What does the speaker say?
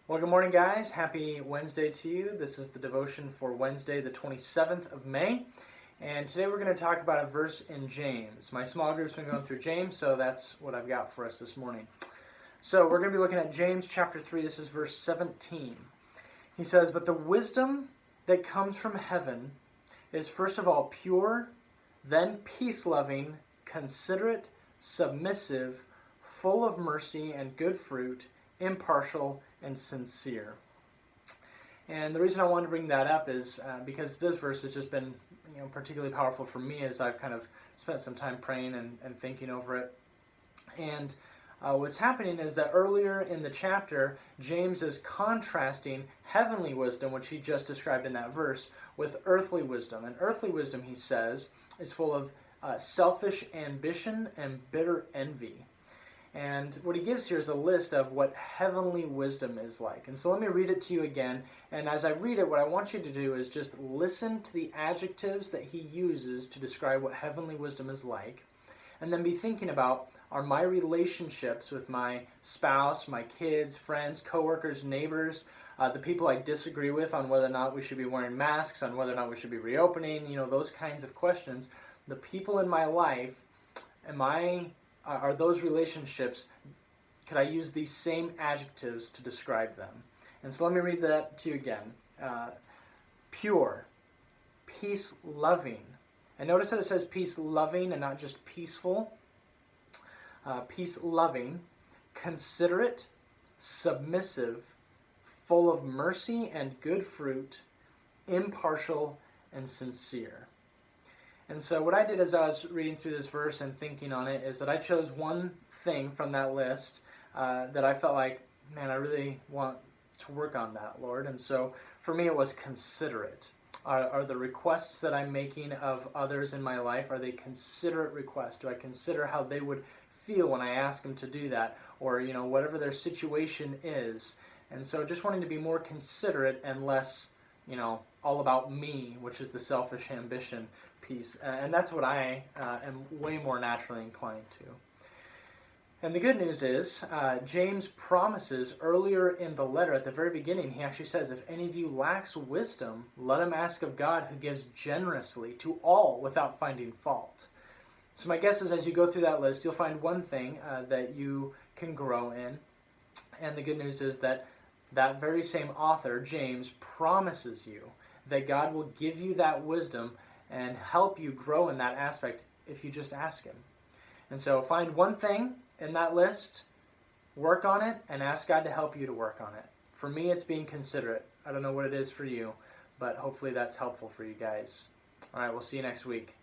Well, good morning, guys. Happy Wednesday to you. This is the devotion for Wednesday, the 27th of May. And today we're going to talk about a verse in James. My small group's been going through James, so that's what I've got for us this morning. So we're going to be looking at James chapter 3. This is verse 17. He says, "But the wisdom that comes from heaven is first of all pure, then peace-loving, considerate, submissive, full of mercy and good fruit, impartial, and sincere." And the reason I wanted to bring that up is because this verse has just been particularly powerful for me as I've kind of spent some time praying and thinking over it. And what's happening is that earlier in the chapter, James is contrasting heavenly wisdom, which he just described in that verse, with earthly wisdom. And earthly wisdom, he says, is full of selfish ambition and bitter envy. And what he gives here is a list of what heavenly wisdom is like. And so let me read it to you again. And as I read it, what I want you to do is just listen to the adjectives that he uses to describe what heavenly wisdom is like. And then be thinking about, are my relationships with my spouse, my kids, friends, coworkers, neighbors, the people I disagree with on whether or not we should be wearing masks, on whether or not we should be reopening, those kinds of questions. The people in my life, are those relationships, could I use these same adjectives to describe them? And so let me read that to you again. Pure, peace-loving. And notice that it says peace-loving and not just peaceful. Peace-loving, considerate, submissive, full of mercy and good fruit, impartial, and sincere. And so what I did as I was reading through this verse and thinking on it is that I chose one thing from that list that I felt like, man, I really want to work on that, Lord. And so for me it was considerate. Are the requests that I'm making of others in my life, are they considerate requests? Do I consider how they would feel when I ask them to do that? Or, whatever their situation is. And so just wanting to be more considerate and less, all about me, which is the selfish ambition piece. And that's what I am way more naturally inclined to. And the good news is, James promises earlier in the letter, at the very beginning, he actually says, if any of you lacks wisdom, let him ask of God, who gives generously to all without finding fault. So my guess is as you go through that list, you'll find one thing that you can grow in. And the good news is that that very same author, James, promises you that God will give you that wisdom and help you grow in that aspect if you just ask him. And so find one thing in that list, work on it, and ask God to help you to work on it. For me, it's being considerate. I don't know what it is for you, but hopefully that's helpful for you guys. All right, we'll see you next week.